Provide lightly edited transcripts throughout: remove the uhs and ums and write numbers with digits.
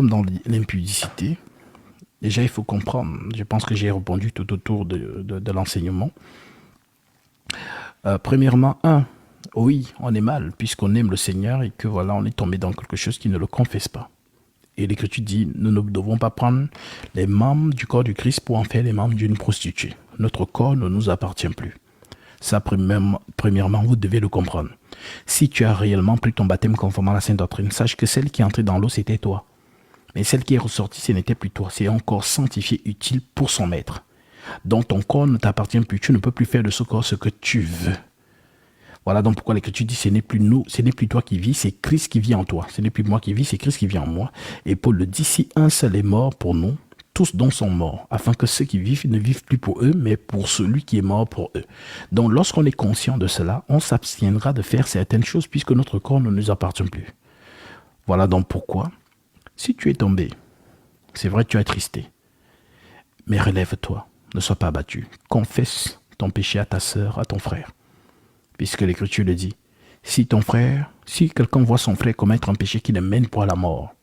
Dans l'impudicité, déjà il faut comprendre, je pense que j'ai répondu tout autour de l'enseignement. Premièrement, oui, on est mal puisqu'on aime le Seigneur et que voilà, on est tombé dans quelque chose qui ne le confesse pas. Et l'Écriture dit, nous ne devons pas prendre les membres du corps du Christ pour en faire les membres d'une prostituée. Notre corps ne nous appartient plus. Ça, premièrement, vous devez le comprendre. Si tu as réellement pris ton baptême conformément à la sainte doctrine, sache que celle qui est entrée dans l'eau, c'était toi. Mais celle qui est ressortie, ce n'était plus toi. C'est un corps sanctifié, utile pour son maître. Donc ton corps ne t'appartient plus. Tu ne peux plus faire de ce corps ce que tu veux. Voilà donc pourquoi l'Écriture dit, ce n'est plus nous, ce n'est plus toi qui vis, c'est Christ qui vit en toi. Ce n'est plus moi qui vis, c'est Christ qui vit en moi. Et Paul le dit, si un seul est mort pour nous, tous donc sont morts, afin que ceux qui vivent ne vivent plus pour eux, mais pour celui qui est mort pour eux. Donc lorsqu'on est conscient de cela, on s'abstiendra de faire certaines choses puisque notre corps ne nous appartient plus. Voilà donc pourquoi, si tu es tombé, c'est vrai que tu as tristé, mais relève-toi, ne sois pas abattu. Confesse ton péché à ta sœur, à ton frère. Puisque l'Écriture le dit, si quelqu'un voit son frère commettre un péché qui le mène pour la mort,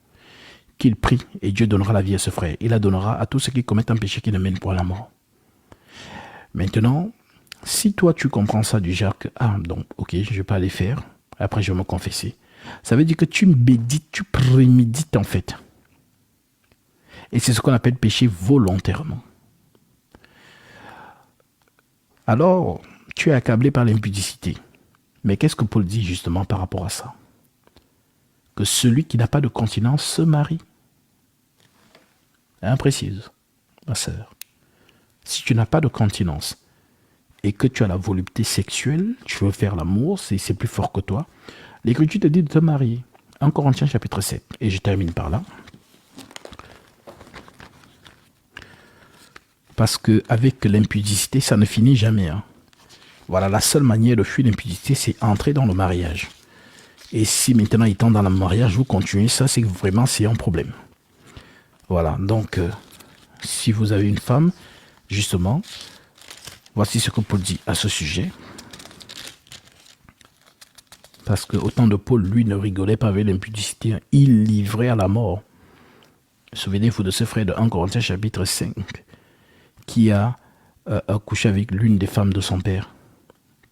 qu'il prie et Dieu donnera la vie à ce frère. Il la donnera à tous ceux qui commettent un péché qui le mène pour la mort. Maintenant, si toi tu comprends ça du genre que, donc, ok, je vais pas aller faire, après je vais me confesser, ça veut dire que tu médites, tu prémédites en fait. Et c'est ce qu'on appelle péché volontairement. Alors, tu es accablé par l'impudicité. Mais qu'est-ce que Paul dit justement par rapport à ça? Que celui qui n'a pas de continence se marie. Précise, ma sœur. Si tu n'as pas de continence et que tu as la volupté sexuelle, tu veux faire l'amour, c'est plus fort que toi, l'Écriture te dit de te marier. 1 Corinthiens chapitre 7. Et je termine par là. Parce qu'avec l'impudicité, ça ne finit jamais. Voilà, la seule manière de fuir l'impudicité, c'est entrer dans le mariage. Et si maintenant, étant dans le mariage, vous continuez ça, c'est que vraiment, c'est un problème. Voilà, donc, si vous avez une femme, justement, voici ce que Paul dit à ce sujet. Parce que autant de Paul, lui, ne rigolait pas avec l'impudicité, il livrait à la mort. Souvenez-vous de ce frère de 1 Corinthiens chapitre 5, qui a couché avec l'une des femmes de son père.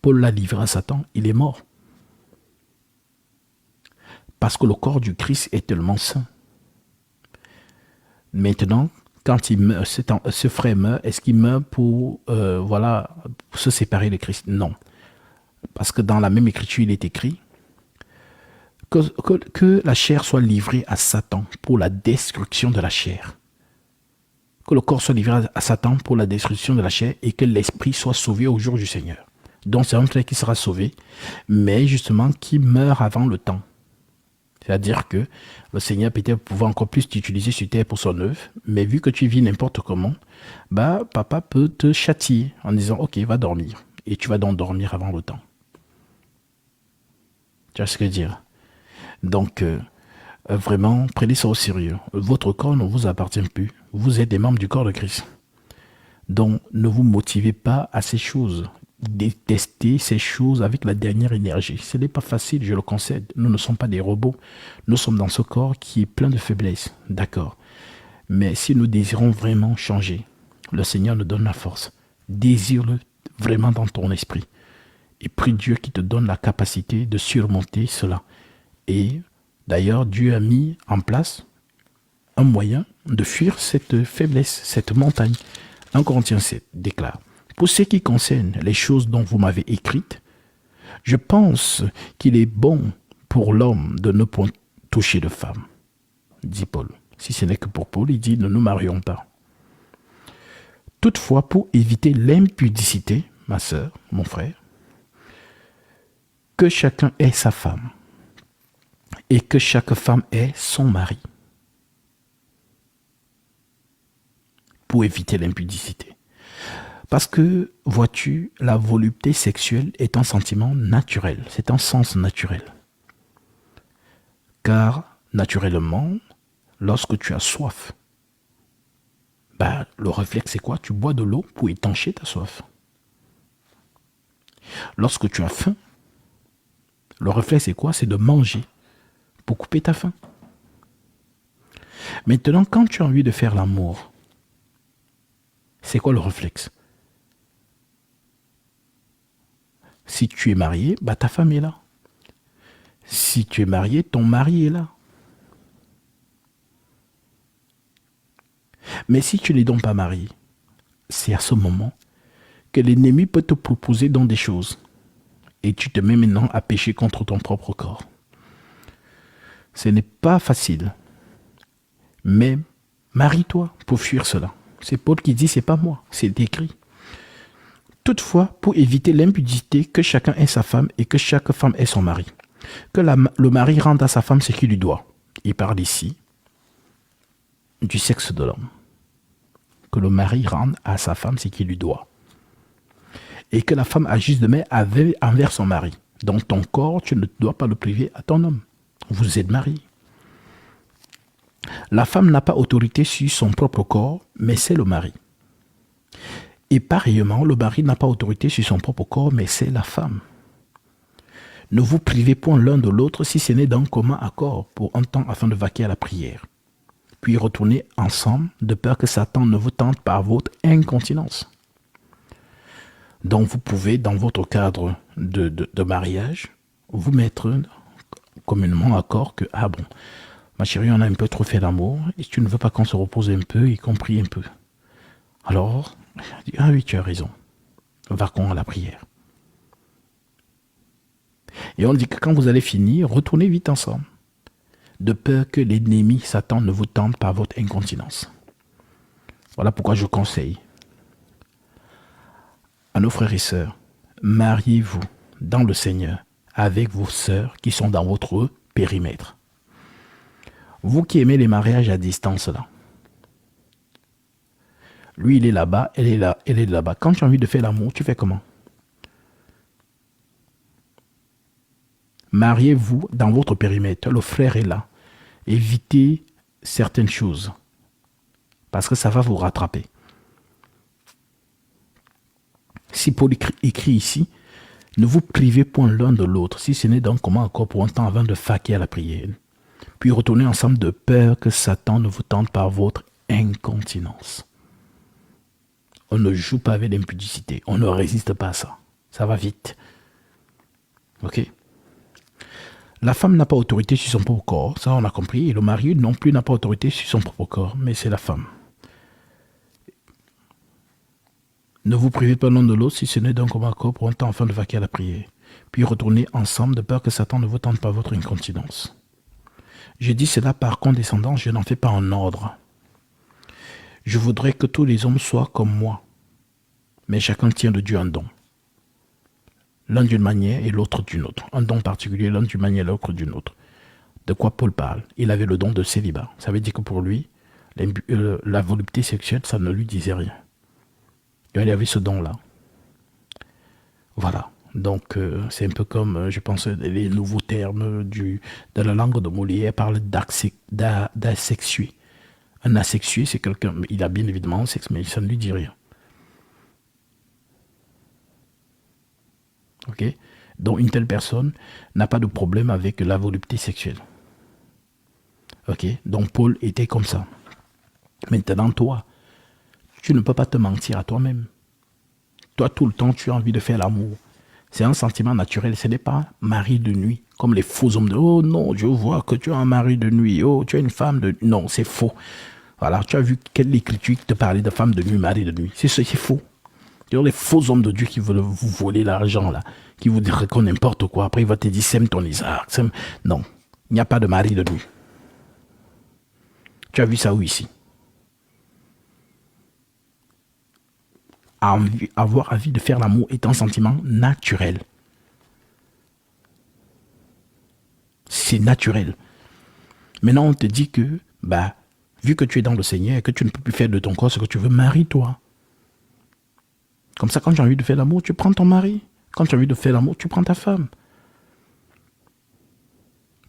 Paul l'a livré à Satan, il est mort. Parce que le corps du Christ est tellement saint. Maintenant, quand il meurt, ce frère meurt, est-ce qu'il meurt pour se séparer de Christ? Non. Parce que dans la même écriture, il est écrit que la chair soit livrée à Satan pour la destruction de la chair. Que le corps soit livré à Satan pour la destruction de la chair et que l'esprit soit sauvé au jour du Seigneur. Donc c'est un frère qui sera sauvé, mais justement qui meurt avant le temps. C'est-à-dire que le Seigneur peut-être pouvoir encore plus t'utiliser sur terre pour son œuvre, mais vu que tu vis n'importe comment, papa peut te châtier en disant « Ok, va dormir ». Et tu vas donc dormir avant le temps. Tu vois ce que je veux dire? Donc, vraiment, prenez ça au sérieux. Votre corps ne vous appartient plus. Vous êtes des membres du corps de Christ. Donc, ne vous motivez pas à ces choses. Détestez ces choses avec la dernière énergie. Ce n'est pas facile, je le concède. Nous ne sommes pas des robots. Nous sommes dans ce corps qui est plein de faiblesses. D'accord. Mais si nous désirons vraiment changer, le Seigneur nous donne la force. Désire-le vraiment dans ton esprit. Et prie Dieu qui te donne la capacité de surmonter cela. Et d'ailleurs, Dieu a mis en place un moyen de fuir cette faiblesse, cette montagne. 1 Corinthiens 7 déclare: pour ce qui concerne les choses dont vous m'avez écrites, je pense qu'il est bon pour l'homme de ne point toucher de femme, dit Paul. Si ce n'est que pour Paul, il dit ne nous marions pas. Toutefois, pour éviter l'impudicité, ma sœur, mon frère, que chacun ait sa femme et que chaque femme ait son mari. Pour éviter l'impudicité. Parce que, vois-tu, la volupté sexuelle est un sentiment naturel, c'est un sens naturel. Car, naturellement, lorsque tu as soif, le réflexe c'est quoi? Tu bois de l'eau pour étancher ta soif. Lorsque tu as faim, le réflexe c'est quoi? C'est de manger pour couper ta faim. Maintenant, quand tu as envie de faire l'amour, c'est quoi le réflexe? Si tu es marié, bah ta femme est là. Si tu es marié, ton mari est là. Mais si tu n'es donc pas marié, c'est à ce moment que l'ennemi peut te proposer dans des choses. Et tu te mets maintenant à pécher contre ton propre corps. Ce n'est pas facile. Mais marie-toi pour fuir cela. C'est Paul qui dit, c'est pas moi, c'est écrit. Toutefois, pour éviter l'impudicité, que chacun ait sa femme et que chaque femme ait son mari. Que le mari rende à sa femme ce qu'il lui doit. Il parle ici du sexe de l'homme. Que le mari rende à sa femme ce qu'il lui doit. Et que la femme agisse de même envers son mari. Dans ton corps, tu ne dois pas le priver à ton homme. Vous êtes mariés. La femme n'a pas autorité sur son propre corps, mais c'est le mari. Et pareillement, le mari n'a pas autorité sur son propre corps, mais c'est la femme. Ne vous privez point l'un de l'autre si ce n'est d'un commun accord pour un temps afin de vaquer à la prière. Puis retournez ensemble de peur que Satan ne vous tente par votre incontinence. Donc vous pouvez, dans votre cadre de mariage, vous mettre communément accord que, ah bon, ma chérie, on a un peu trop fait l'amour et tu ne veux pas qu'on se repose un peu, y compris un peu. Alors, ah oui, tu as raison. Vaquons à la prière. Et on dit que quand vous allez finir, retournez vite ensemble. De peur que l'ennemi Satan ne vous tente par votre incontinence. Voilà pourquoi je conseille à nos frères et sœurs, mariez-vous dans le Seigneur avec vos sœurs qui sont dans votre périmètre. Vous qui aimez les mariages à distance là, lui il est là-bas, elle est là, elle est là-bas. Quand tu as envie de faire l'amour, tu fais comment? Mariez-vous dans votre périmètre, le frère est là. Évitez certaines choses parce que ça va vous rattraper. Si Paul écrit ici, ne vous privez point l'un de l'autre, si ce n'est donc comment encore pour un temps avant de vaquer à la prière. Puis retournez ensemble de peur que Satan ne vous tente par votre incontinence. On ne joue pas avec l'impudicité, on ne résiste pas à ça. Ça va vite. Ok? La femme n'a pas autorité sur son propre corps, ça on a compris, et le mari non plus n'a pas autorité sur son propre corps, mais c'est la femme. Ne vous privez pas l'un de l'autre si ce n'est d'un commun accord pour un temps afin de vaquer à la prière. Puis retournez ensemble de peur que Satan ne vous tente par votre incontinence. Je dis cela par condescendance, je n'en fais pas en ordre. Je voudrais que tous les hommes soient comme moi, mais chacun tient de Dieu un don. L'un d'une manière et l'autre d'une autre. Un don particulier, l'un d'une manière et l'autre d'une autre. De quoi Paul parle? Il avait le don de célibat. Ça veut dire que pour lui, la volupté sexuelle, ça ne lui disait rien. Il avait ce don-là. Voilà. Donc, c'est un peu comme, je pense, les nouveaux termes de la langue de Molière parlent d'asexué. Un asexué, c'est quelqu'un, il a bien évidemment un sexe, mais ça ne lui dit rien. Ok? Donc, une telle personne n'a pas de problème avec la volupté sexuelle. Ok? Donc, Paul était comme ça. Maintenant, toi, tu ne peux pas te mentir à toi-même. Toi, tout le temps, tu as envie de faire l'amour. C'est un sentiment naturel. Ce n'est pas mari de nuit. Comme les faux hommes de oh non, je vois que tu as un mari de nuit. Oh, tu as une femme de nuit. Non, c'est faux. Voilà, tu as vu quelle écriture qui te parlait de femme de nuit, mari de nuit. C'est faux. Il y a les faux hommes de Dieu qui veulent vous voler l'argent, là. Qui vous diront n'importe quoi. Après, il va te dire sème ton Isaac. Non, il n'y a pas de mari de nuit. Tu as vu ça où ici? Avoir envie de faire l'amour est un sentiment naturel. C'est naturel. Maintenant, on te dit que, vu que tu es dans le Seigneur et que tu ne peux plus faire de ton corps ce que tu veux, marie-toi. Comme ça, quand tu as envie de faire l'amour, tu prends ton mari. Quand tu as envie de faire l'amour, tu prends ta femme.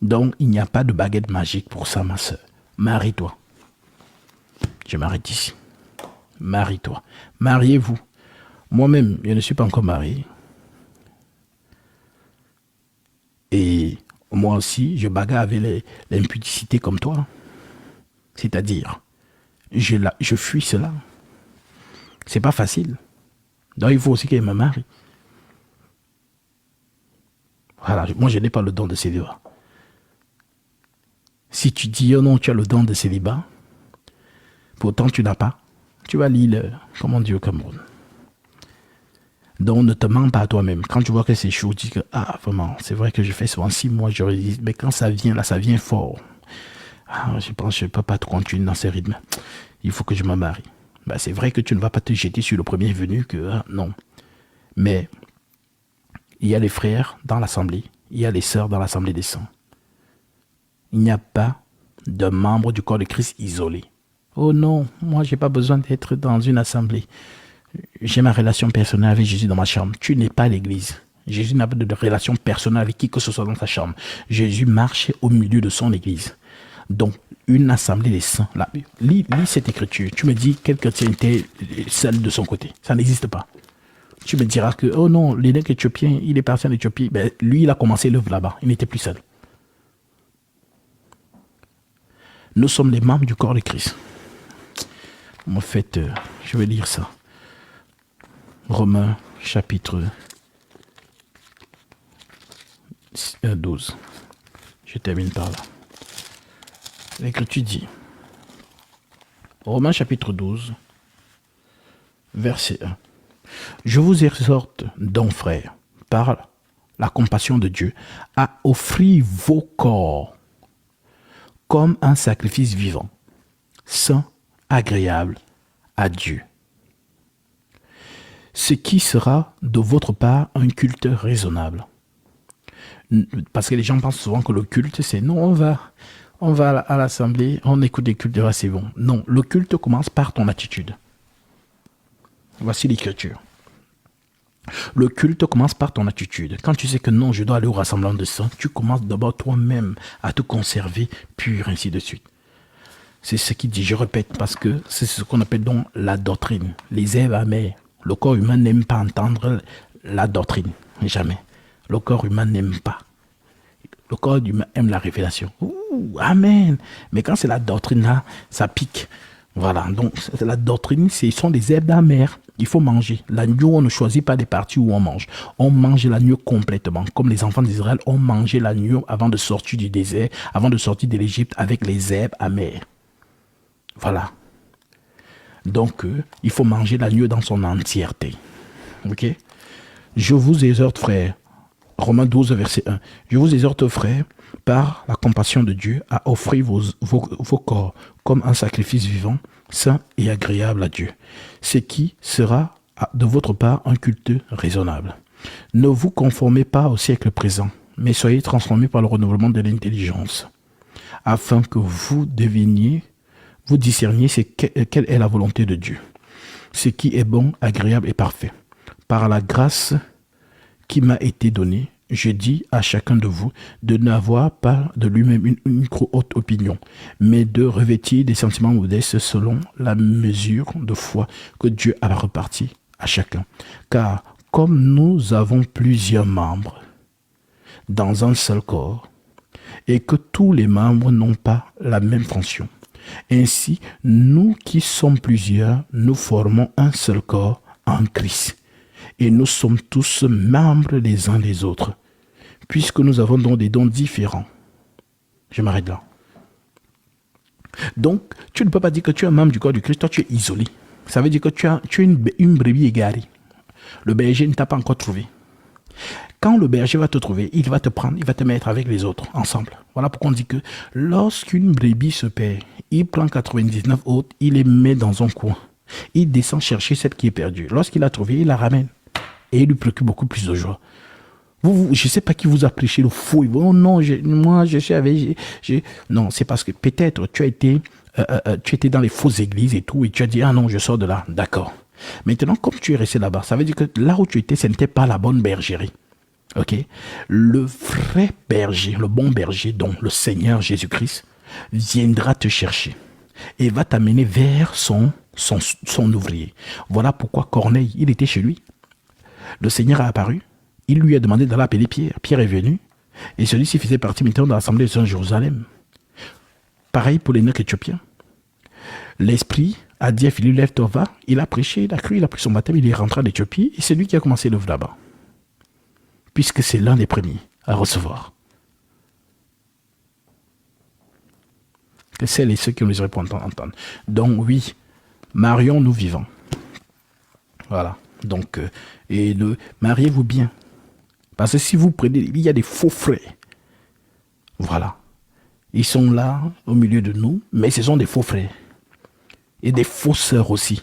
Donc, il n'y a pas de baguette magique pour ça, ma soeur. Marie-toi. Je m'arrête ici. Marie-toi. Mariez-vous. Moi-même, je ne suis pas encore marié. Et moi aussi, je bagarre avec l'impudicité comme toi. C'est-à-dire, je fuis cela. C'est pas facile. Donc il faut aussi qu'elle me marie. Voilà, moi je n'ai pas le don de célibat. Si tu dis oh non, tu as le don de célibat, pourtant tu n'as pas, tu vas lire comment Dieu au Cameroun. Donc ne te mens pas à toi-même. Quand tu vois que c'est chaud, dis que ah vraiment, c'est vrai que je fais souvent 6 mois, je résiste, mais quand ça vient là, ça vient fort. Ah, je pense que je ne peux pas trop continuer dans ces rythmes. Il faut que je me marie. Ben, c'est vrai que tu ne vas pas te jeter sur le premier venu que non. Mais il y a les frères dans l'assemblée, il y a les sœurs dans l'assemblée des saints. Il n'y a pas de membre du corps de Christ isolé. Oh non, moi j'ai pas besoin d'être dans une assemblée. J'ai ma relation personnelle avec Jésus dans ma chambre. Tu n'es pas l'église. Jésus n'a pas de relation personnelle avec qui que ce soit dans sa chambre. Jésus marche au milieu de son église. Donc, une assemblée des saints. Là, lis cette écriture. Tu me dis quelle chrétienté celle de son côté. Ça n'existe pas. Tu me diras que, oh non, l'évêque éthiopien, il est parti en Éthiopie. Ben, lui, il a commencé l'œuvre là-bas. Il n'était plus seul. Nous sommes les membres du corps de Christ. En fait, je vais lire ça. Romains, chapitre 12. Je termine par là. L'Écriture dit, Romains chapitre 12, verset 1. Je vous exhorte donc, frères, par la compassion de Dieu, à offrir vos corps comme un sacrifice vivant, saint, agréable à Dieu. Ce qui sera de votre part un culte raisonnable. Parce que les gens pensent souvent que le culte, c'est non, on va à l'assemblée, on écoute des cultes, c'est bon. Non, le culte commence par ton attitude. Voici l'écriture. Le culte commence par ton attitude. Quand tu sais que non, je dois aller au rassemblement de saints, tu commences d'abord toi-même à te conserver pur, ainsi de suite. C'est ce qu'il dit, je répète, parce que c'est ce qu'on appelle donc la doctrine. Les herbes amères. Le corps humain n'aime pas entendre la doctrine. Jamais. Le corps humain n'aime pas. Le corps humain aime la révélation. Ouh, amen. Mais quand c'est la doctrine là, ça pique. Voilà. Donc, la doctrine, ce sont des herbes amères. Il faut manger. L'agneau, on ne choisit pas des parties où on mange. On mange l'agneau complètement. Comme les enfants d'Israël ont mangé l'agneau avant de sortir du désert, avant de sortir de l'Égypte avec les herbes amères. Voilà. Donc, il faut manger l'agneau dans son entièreté. Ok? Je vous exhorte, frères. Romains 12, verset 1. Je vous exhorte, frères, par la compassion de Dieu, à offrir vos corps comme un sacrifice vivant, saint et agréable à Dieu. Ce qui sera de votre part un culte raisonnable. Ne vous conformez pas au siècle présent, mais soyez transformés par le renouvellement de l'intelligence, afin que vous discerniez quelle est la volonté de Dieu, ce qui est bon, agréable et parfait. Par la grâce qui m'a été donnée, je dis à chacun de vous de n'avoir pas de lui-même une trop haute opinion, mais de revêtir des sentiments modestes selon la mesure de foi que Dieu a repartie à chacun. Car comme nous avons plusieurs membres dans un seul corps, et que tous les membres n'ont pas la même fonction, ainsi, nous qui sommes plusieurs, nous formons un seul corps en Christ. Et nous sommes tous membres les uns des autres, puisque nous avons donc des dons différents. Je m'arrête là. Donc, tu ne peux pas dire que tu es un membre du corps du Christ, toi tu es isolé. Ça veut dire que tu es une brebis égarée. Le berger ne t'a pas encore trouvé. Quand le berger va te trouver, il va te prendre, il va te mettre avec les autres, ensemble. Voilà pourquoi on dit que lorsqu'une brebis se perd, il prend 99 autres, il les met dans un coin. Il descend chercher celle qui est perdue. Lorsqu'il l'a trouvée, il la ramène. Et il lui procure beaucoup plus de joie. Je ne sais pas qui vous a prêché le faux. Oh non, moi je suis avec... Non, c'est parce que peut-être tu étais dans les fausses églises et tout, et tu as dit, ah non, je sors de là. D'accord. Maintenant, comme tu es resté là-bas, ça veut dire que là où tu étais, ce n'était pas la bonne bergerie. Ok? Le vrai berger, le bon berger, dont le Seigneur Jésus-Christ, viendra te chercher et va t'amener vers son ouvrier. Voilà pourquoi Corneille, il était chez lui. Le Seigneur a apparu. Il lui a demandé d'aller appeler Pierre. Pierre est venu. Et celui-ci faisait partie maintenant de l'assemblée de Saint Jérusalem. Pareil pour l'évêque éthiopien. L'esprit a dit à Philippe, lève-toi, va. Il a prêché, il a cru, il a pris son baptême, il est rentré en Éthiopie et c'est lui qui a commencé l'œuvre là-bas. Puisque c'est l'un des premiers à recevoir. Que celles et ceux qui ont les oreilles entendent. Donc oui, marions-nous vivants. Voilà. Donc, mariez-vous bien. Parce que si vous prenez, il y a des faux frères. Voilà. Ils sont là, au milieu de nous, mais ce sont des faux frères. Et des faux sœurs aussi.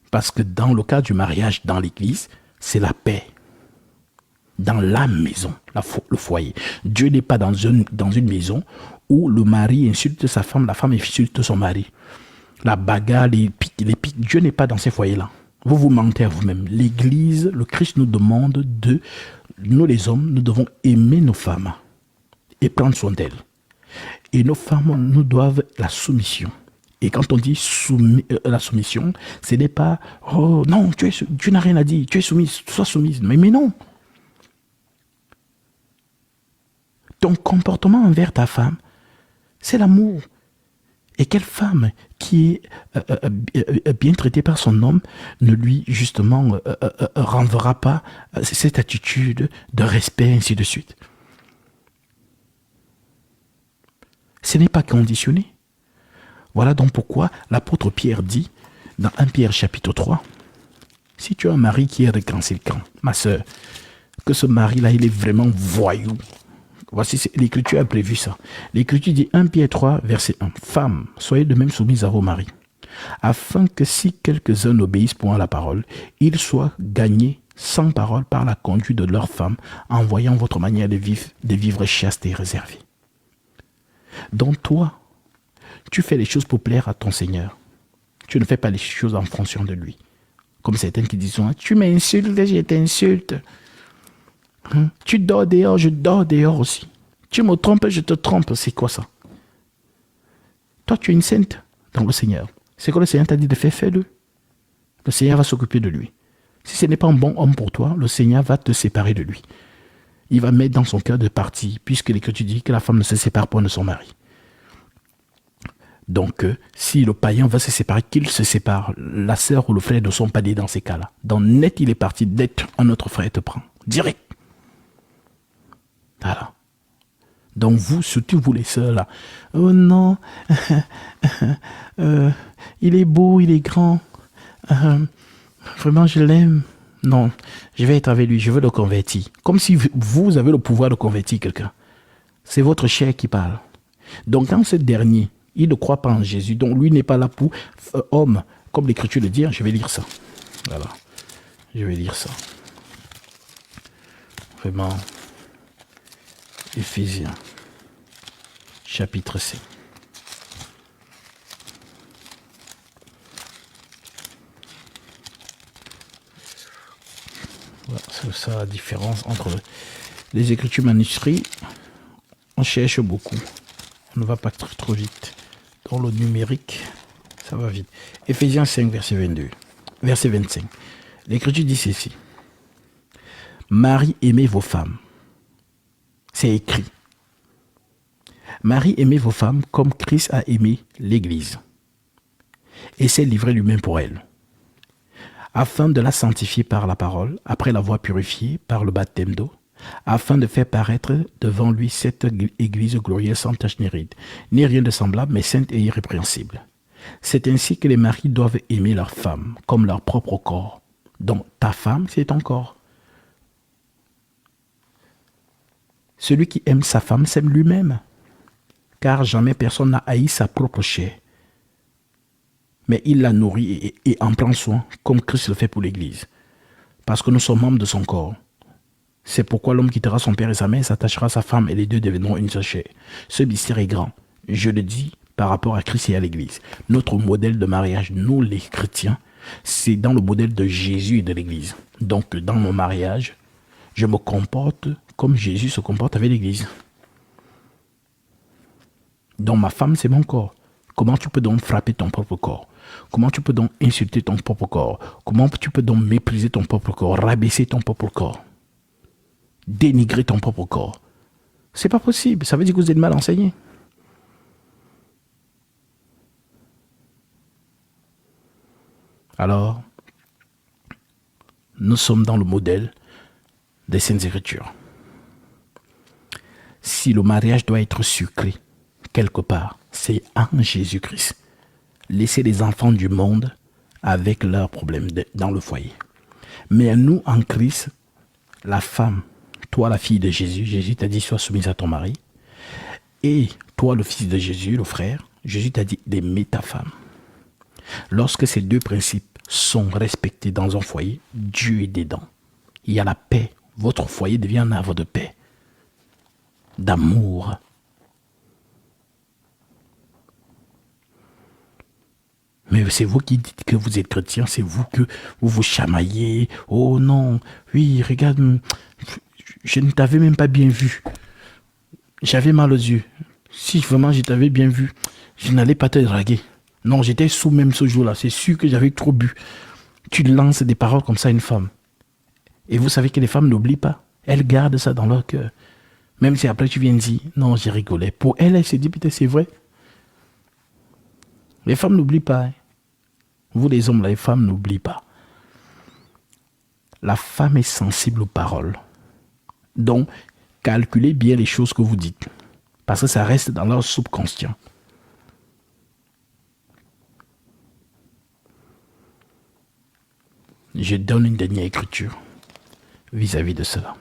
Parce que dans le cas du mariage dans l'église, c'est la paix. Dans la maison, le foyer. Dieu n'est pas dans une maison où le mari insulte sa femme, la femme insulte son mari. La bagarre, les pics. Dieu n'est pas dans ces foyers-là. Vous vous mentez à vous-même. L'église, le Christ nous demande nous les hommes, nous devons aimer nos femmes et prendre soin d'elles. Et nos femmes nous doivent la soumission. Et quand on dit la soumission, ce n'est pas « Oh non, tu n'as rien à dire, tu es soumise, sois soumise. » Mais non. Ton comportement envers ta femme, c'est l'amour. Et quelle femme qui est bien traitée par son homme ne lui, justement, renverra pas cette attitude de respect, ainsi de suite. Ce n'est pas conditionné. Voilà donc pourquoi l'apôtre Pierre dit, dans 1 Pierre chapitre 3, si tu as un mari qui est récalcitrant, ma sœur, que ce mari-là, il est vraiment voyou. Voici, l'Écriture a prévu ça. L'Écriture dit 1 Pierre 3, verset 1. Femmes, soyez de même soumises à vos maris, afin que si quelques-uns obéissent point à la parole, ils soient gagnés sans parole par la conduite de leur femme, en voyant votre manière de vivre chaste et réservée. Donc toi, tu fais les choses pour plaire à ton Seigneur. Tu ne fais pas les choses en fonction de lui. Comme certains qui disent, tu m'insultes, je t'insulte. Tu dors dehors, je dors dehors aussi. Tu me trompes, je te trompe. C'est quoi ça? Toi, tu es une sainte dans le Seigneur. C'est quoi le Seigneur t'a dit de faire, fais-le. Le Seigneur va s'occuper de lui. Si ce n'est pas un bon homme pour toi, le Seigneur va te séparer de lui. Il va mettre dans son cœur de partie, puisque l'Écriture dit que la femme ne se sépare point de son mari. Donc, si le païen va se séparer, qu'il se sépare. La sœur ou le frère ne sont pas liés dans ces cas-là. Dans net, il est parti d'être un autre frère te prend. Direct. Voilà. Donc vous, surtout vous les sœurs là. Oh non, il est beau, il est grand. Vraiment, je l'aime. Non, je vais être avec lui, je veux le convertir. Comme si vous avez le pouvoir de convertir quelqu'un. C'est votre chair qui parle. Donc quand ce dernier, il ne croit pas en Jésus, donc lui n'est pas là pour homme, comme l'Écriture le dit, je vais lire ça. Voilà. Je vais lire ça. Vraiment. Éphésiens, chapitre 5. Voilà, c'est ça la différence entre les écritures manuscrites. On cherche beaucoup. On ne va pas trop vite. Dans le numérique, ça va vite. Éphésiens 5, verset 22. Verset 25. L'écriture dit ceci. Marie, aimez vos femmes. C'est écrit. Marie, aimez vos femmes comme Christ a aimé l'Église et s'est livré lui-même pour elle, afin de la sanctifier par la parole, après l'avoir purifiée par le baptême d'eau, afin de faire paraître devant lui cette Église glorieuse sans tache ni ride, ni rien de semblable, mais sainte et irrépréhensible. C'est ainsi que les maris doivent aimer leur femme comme leur propre corps. Donc ta femme, c'est ton corps. Celui qui aime sa femme s'aime lui-même, car jamais personne n'a haï sa propre chair. Mais il la nourrit et en prend soin, comme Christ le fait pour l'Église. Parce que nous sommes membres de son corps. C'est pourquoi l'homme quittera son père et sa mère, s'attachera à sa femme, et les deux deviendront une seule chair. Ce mystère est grand. Je le dis par rapport à Christ et à l'Église. Notre modèle de mariage, nous les chrétiens, c'est dans le modèle de Jésus et de l'Église. Donc dans mon mariage, je me comporte comme Jésus se comporte avec l'Église. Donc ma femme, c'est mon corps. Comment tu peux donc frapper ton propre corps? Comment tu peux donc insulter ton propre corps? Comment tu peux donc mépriser ton propre corps, rabaisser ton propre corps, dénigrer ton propre corps? C'est pas possible. Ça veut dire que vous êtes mal enseigné. Alors, nous sommes dans le modèle des Saintes Écritures. Si le mariage doit être sucré, quelque part, c'est en Jésus-Christ. Laissez les enfants du monde avec leurs problèmes dans le foyer. Mais nous, en Christ, la femme, toi la fille de Jésus, Jésus t'a dit sois soumise à ton mari. Et toi le fils de Jésus, le frère, Jésus t'a dit d'aimer ta femme. Lorsque ces deux principes sont respectés dans un foyer, Dieu est dedans. Il y a la paix. Votre foyer devient un havre de paix, d'amour. Mais c'est vous qui dites que vous êtes chrétien, c'est vous que vous vous chamaillez. Oh non, oui, regarde, je ne t'avais même pas bien vu. J'avais mal aux yeux. Si vraiment je t'avais bien vu, je n'allais pas te draguer. Non, j'étais sous même ce jour-là. C'est sûr que j'avais trop bu. Tu lances des paroles comme ça à une femme. Et vous savez que les femmes n'oublient pas. Elles gardent ça dans leur cœur. Même si après tu viens dire, non, j'ai rigolé. Pour elles, elles se disent, peut-être c'est vrai. Les femmes n'oublient pas. Hein. Vous les hommes, les femmes n'oublient pas. La femme est sensible aux paroles. Donc, calculez bien les choses que vous dites. Parce que ça reste dans leur subconscient. Je donne une dernière écriture vis-à-vis de cela.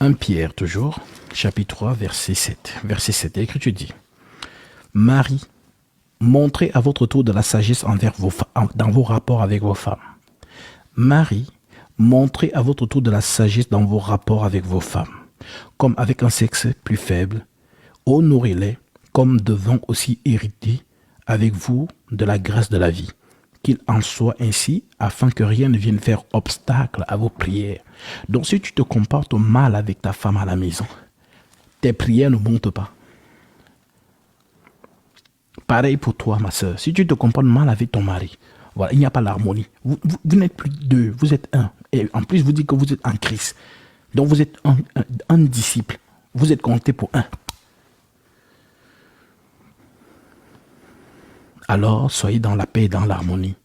1 Pierre, toujours, chapitre 3, verset 7. Verset 7, l'écriture dit, Marie, montrez à votre tour de la sagesse dans vos rapports avec vos femmes. Marie, montrez à votre tour de la sagesse dans vos rapports avec vos femmes. Comme avec un sexe plus faible, honorez-les comme devant aussi hériter avec vous de la grâce de la vie. Qu'il en soit ainsi, afin que rien ne vienne faire obstacle à vos prières. Donc si tu te comportes mal avec ta femme à la maison, tes prières ne montent pas. Pareil pour toi, ma soeur. Si tu te comportes mal avec ton mari, voilà, il n'y a pas l'harmonie. Vous n'êtes plus deux, vous êtes un. Et en plus, vous dites que vous êtes en Christ. Donc vous êtes un disciple. Vous êtes compté pour un. Alors, soyez dans la paix et dans l'harmonie.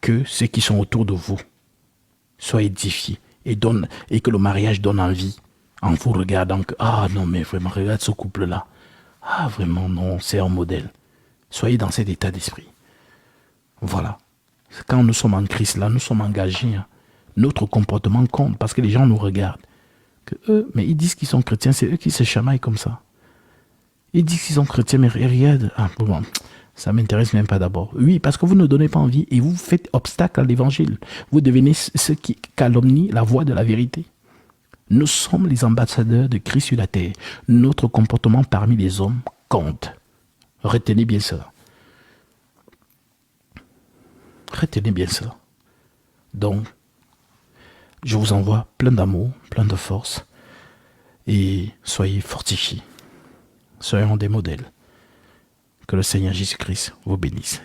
Que ceux qui sont autour de vous soient édifiés et que le mariage donne envie en vous regardant que, ah non, mais vraiment, regarde ce couple-là. Ah, vraiment, non, c'est un modèle. Soyez dans cet état d'esprit. Voilà. Quand nous sommes en Christ, là, nous sommes engagés. Hein. Notre comportement compte parce que les gens nous regardent. Que eux, mais ils disent qu'ils sont chrétiens, c'est eux qui se chamaillent comme ça. Ils disent qu'ils sont chrétiens, mais regarde. Ah, bon, ça ne m'intéresse même pas d'abord. Oui, parce que vous ne donnez pas envie et vous faites obstacle à l'évangile. Vous devenez ceux qui calomnient la voix de la vérité. Nous sommes les ambassadeurs de Christ sur la terre. Notre comportement parmi les hommes compte. Retenez bien cela. Retenez bien cela. Donc, je vous envoie plein d'amour, plein de force et soyez fortifiés. Soyons des modèles. Que le Seigneur Jésus-Christ vous bénisse.